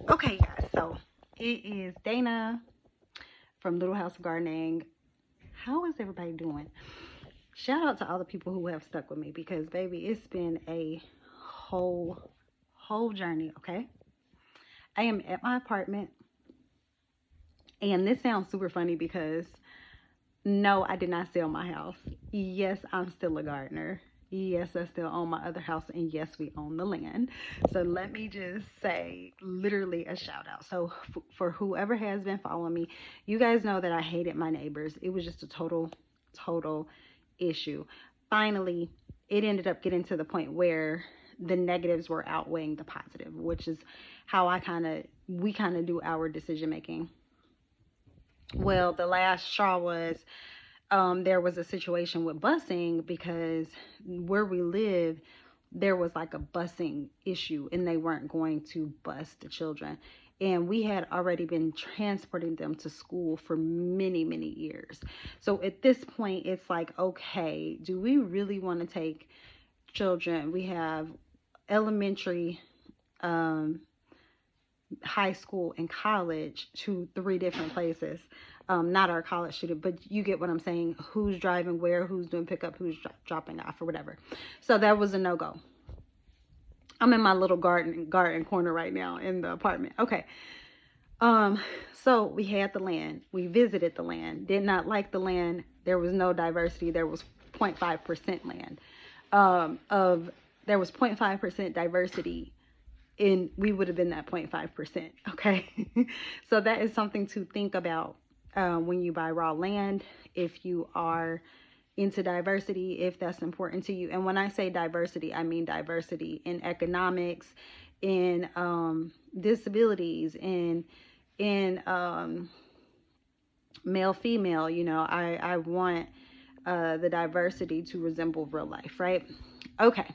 Okay, guys, so it is Dana from Little House of Gardening. How is everybody doing? Shout out to all the people who have stuck with me because, baby, it's been a whole journey, okay? I am at my apartment, and this sounds super funny because no, I did not sell my house. Yes, I'm still a gardener. Yes, I still own my other house, and yes, we own the land. So let me just say, literally, a shout out. So for whoever has been following me, you guys know that I hated my neighbors. It was just a total issue. Finally, it ended up getting to the point where the negatives were outweighing the positive, which is how we kind of do our decision making. Well, the last straw was there was a situation with busing because where we live, there was like a busing issue and they weren't going to bus the children. And we had already been transporting them to school for many years. So at this point, it's like, okay, do we really want to take children? We have elementary, um, high school and college to three different places. Not our college student, but you get what I'm saying. Who's driving where, who's doing pickup, who's dropping off, or whatever. So that was a no go. I'm in my little garden corner right now in the apartment. Okay. Um, so we had the land. We visited the land. Did not like the land. There was no diversity. There was 0.5% land. Of There was 0.5% diversity, and we would have been that 0.5%. Okay. So that is something to think about when you buy raw land, if you are into diversity, if that's important to you. And when I say diversity, I mean diversity in economics, in disabilities, in male, female. I want the diversity to resemble real life, right? Okay.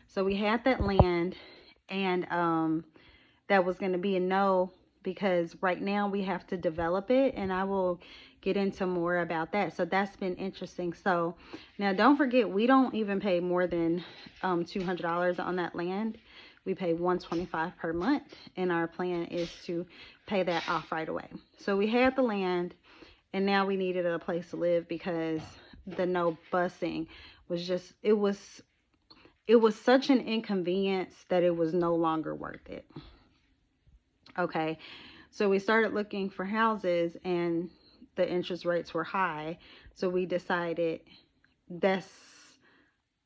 So we had that land, and that was going to be a no because right now we have to develop it, and I will get into more about that. So that's been interesting. So now don't forget, we don't even pay more than $200 on that land. We pay $125 per month, and our plan is to pay that off right away. So we had the land, and now we needed a place to live because the no busing was just, it was such an inconvenience that it was no longer worth it. Okay. So we started looking for houses, and the interest rates were high. So we decided that's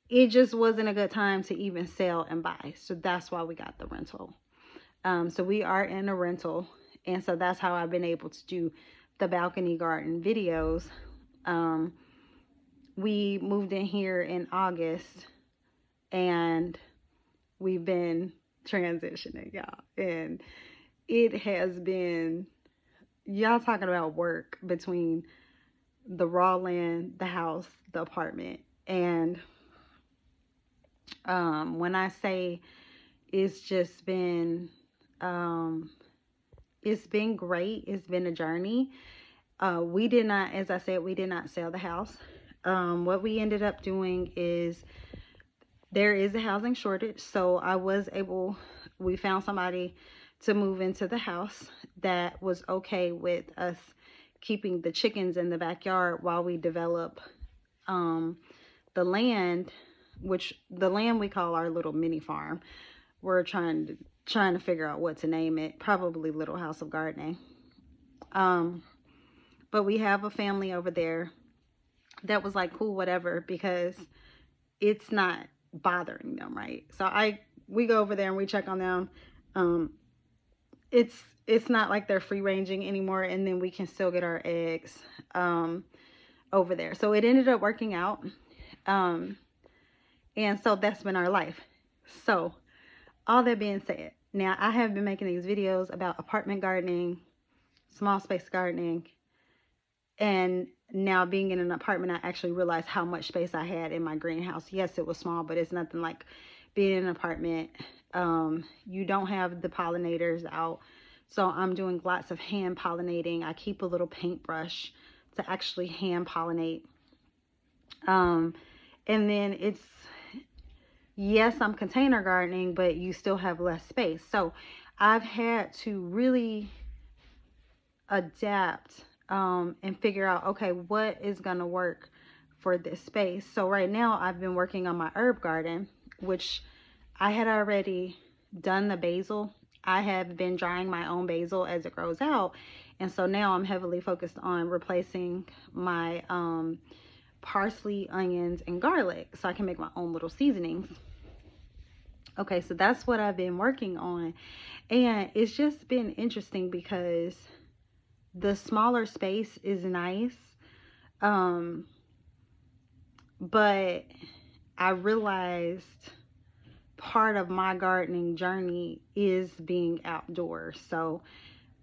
it just wasn't a good time to even sell and buy. So that's why we got the rental. So we are in a rental, and so that's how I've been able to do the balcony garden videos. Um, we moved in here in August, and we've been transitioning, y'all. And it has been, y'all talking about work between the raw land, the house, the apartment. And when I say it's just been, um, it's been great. It's been a journey. We did not, as I said, we did not sell the house. What we ended up doing is there is a housing shortage. So we found somebody to move into the house that was okay with us keeping the chickens in the backyard while we develop um, the land, which the land we call our little mini farm. We're trying to figure out what to name it. Probably Little House of Gardening. Um, but we have a family over there that was like, cool, whatever, because it's not bothering them, right? So we go over there and we check on them. Um, it's it's not like they're free ranging anymore, and then we can still get our eggs um, over there. So it ended up working out, um, and so that's been our life. So all that being said, now I have been making these videos about apartment gardening, small space gardening, and now being in an apartment, I actually realized how much space I had in my greenhouse. Yes, it was small, but it's nothing like being in an apartment. You don't have the pollinators out. So I'm doing lots of hand pollinating. I keep a little paintbrush to actually hand pollinate. Um, and then yes, I'm container gardening, but you still have less space. So I've had to really adapt and figure out, okay, what is going to work for this space. So right now I've been working on my herb garden, which I had already done the basil. I have been drying my own basil as it grows out. And so now I'm heavily focused on replacing my parsley, onions, and garlic so I can make my own little seasonings. Okay, so that's what I've been working on. And it's just been interesting because the smaller space is nice. But I realized part of my gardening journey is being outdoors. So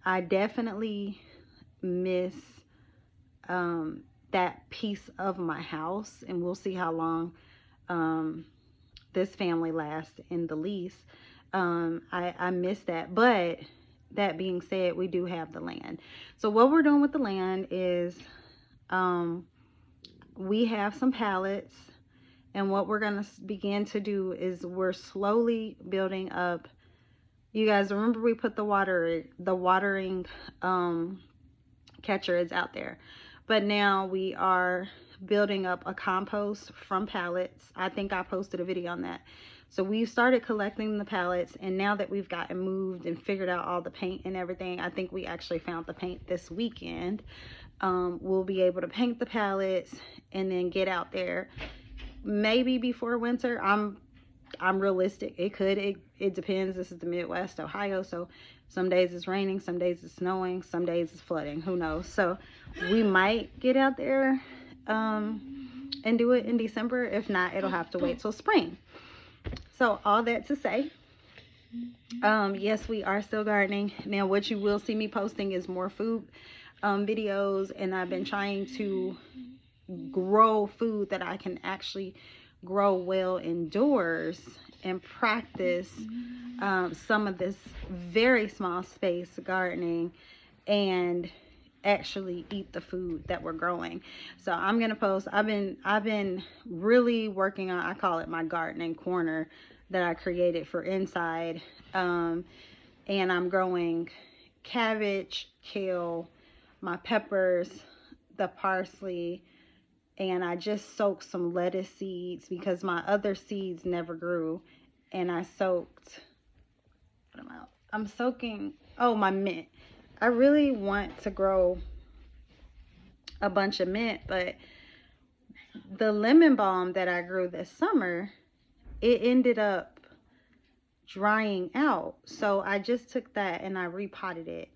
I definitely miss that piece of my house, and we'll see how long this family lasts in the lease. I miss that. But that being said, we do have the land. So what we're doing with the land is we have some pallets, and what we're going to begin to do is we're slowly building up. You guys remember we put the watering catcher is out there, but now we are building up a compost from pallets. I think I posted a video on that. So we started collecting the pallets, and now that we've gotten moved and figured out all the paint and everything, I think we actually found the paint this weekend. We'll be able to paint the pallets and then get out there maybe before winter. I'm realistic. It depends. This is the Midwest, Ohio, so some days it's raining, some days it's snowing, some days it's flooding, who knows. So we might get out there and do it in December. If not, it'll have to wait till spring. So all that to say, yes, we are still gardening. Now what you will see me posting is more food videos, and I've been trying to grow food that I can actually grow well indoors and practice some of this very small space gardening and actually eat the food that we're growing. So I'm gonna post. I've been really working on, I call it my gardening corner that I created for inside, and I'm growing cabbage, kale, my peppers, the parsley, and I just soaked some lettuce seeds because my other seeds never grew. And I soaked, I'm soaking, oh, my mint. I really want to grow a bunch of mint, but the lemon balm that I grew this summer, it ended up drying out. So I just took that and I repotted it.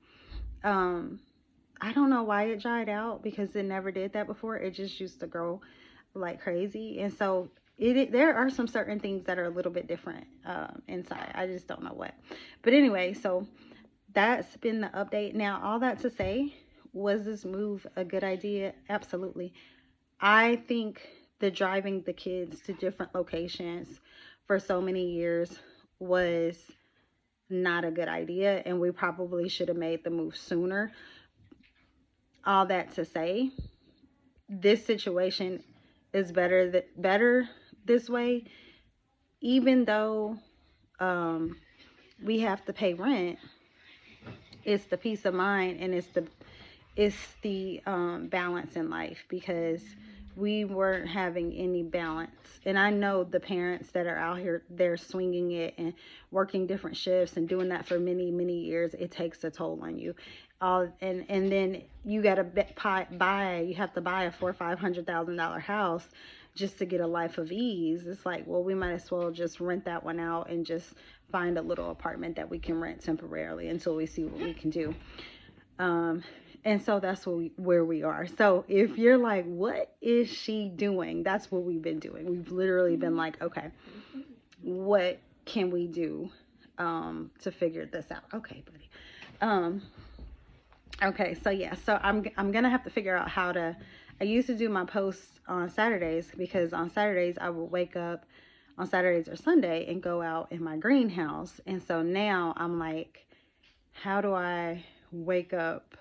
I don't know why it dried out because it never did that before. It just used to grow like crazy. And so there are some certain things that are a little bit different inside. I just don't know what. But anyway, so that's been the update. Now, all that to say, was this move a good idea? Absolutely. I think the driving the kids to different locations for so many years was not a good idea, and we probably should have made the move sooner. All that to say, this situation is better this way, even though we have to pay rent. It's the peace of mind, and it's the balance in life, because we weren't having any balance. And I know the parents that are out here, they're swinging it and working different shifts and doing that for many years. It takes a toll on you. And then you got to you have to buy a $400,000 or $500,000 house just to get a life of ease. It's like, well, we might as well just rent that one out and just find a little apartment that we can rent temporarily until we see what we can do. And so that's where we are. So if you're like, what is she doing? That's what we've been doing. We've literally been like, okay, what can we do to figure this out? Okay, buddy. Okay, so yeah, so I'm gonna have to figure out how to. I used to do my posts on Saturdays, because on Saturdays I would wake up on Saturdays or Sunday and go out in my greenhouse. And so now I'm like, how do I wake up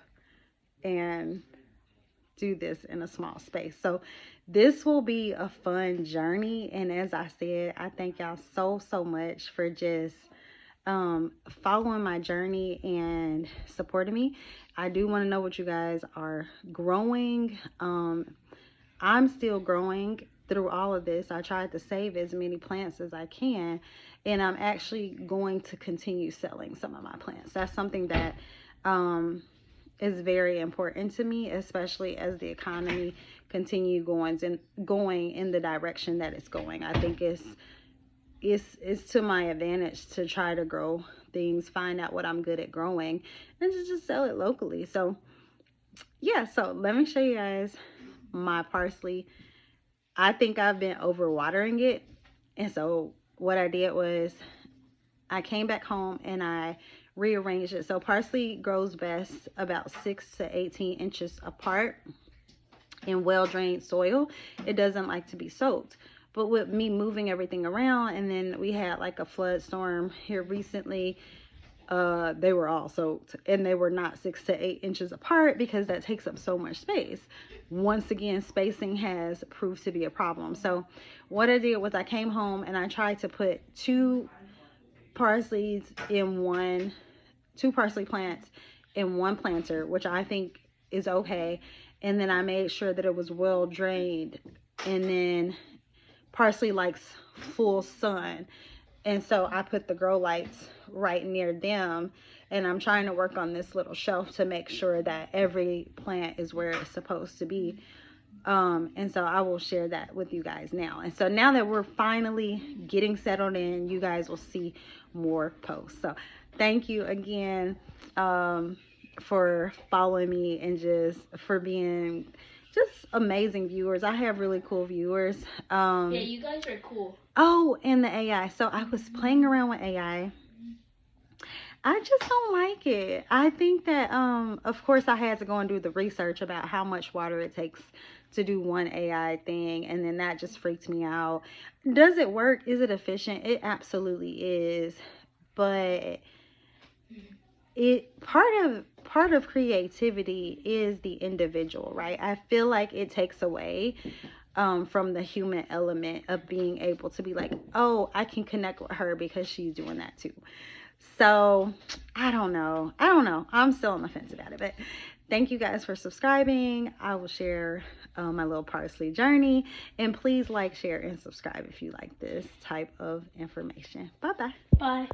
and do this in a small space? So this will be a fun journey. And as I said, I thank y'all so much for just following my journey and supporting me. I do want to know what you guys are growing. I'm still growing through all of this. I tried to save as many plants as I can, and I'm actually going to continue selling some of my plants. That's something that is very important to me, especially as the economy continue going in the direction that it's going. I think it's to my advantage to try to grow things, find out what I'm good at growing, and to just sell it locally. So yeah, so let me show you guys my parsley. I think I've been overwatering it, and so what I did was I came back home and I rearranged it. So parsley grows best about 6 to 18 inches apart in well-drained soil. It doesn't like to be soaked. But with me moving everything around, and then we had like a flood storm here recently, they were all soaked, and they were not 6 to 8 inches apart because that takes up so much space. Once again, spacing has proved to be a problem. So what I did was I came home and I tried to put two parsley plants in one planter, which I think is okay. And then I made sure that it was well drained. And then parsley likes full sun, and so I put the grow lights right near them, and I'm trying to work on this little shelf to make sure that every plant is where it's supposed to be. And so I will share that with you guys now. And so now that we're finally getting settled in, you guys will see more posts. So thank you again for following me, and just for being just amazing viewers. I have really cool viewers. Yeah, you guys are cool. Oh, and the AI. So I was playing around with AI. I just don't like it. I think that of course I had to go and do the research about how much water it takes to do one AI thing, and then that just freaked me out. Does it work? Is it efficient? It absolutely is. But it part of creativity is the individual, right? I feel like it takes away from the human element of being able to be like, oh, I can connect with her because she's doing that too. So I don't know. I'm still on the fence about it, but thank you guys for subscribing. I will share my little parsley journey, and please like, share, and subscribe if you like this type of information. Bye bye. Bye.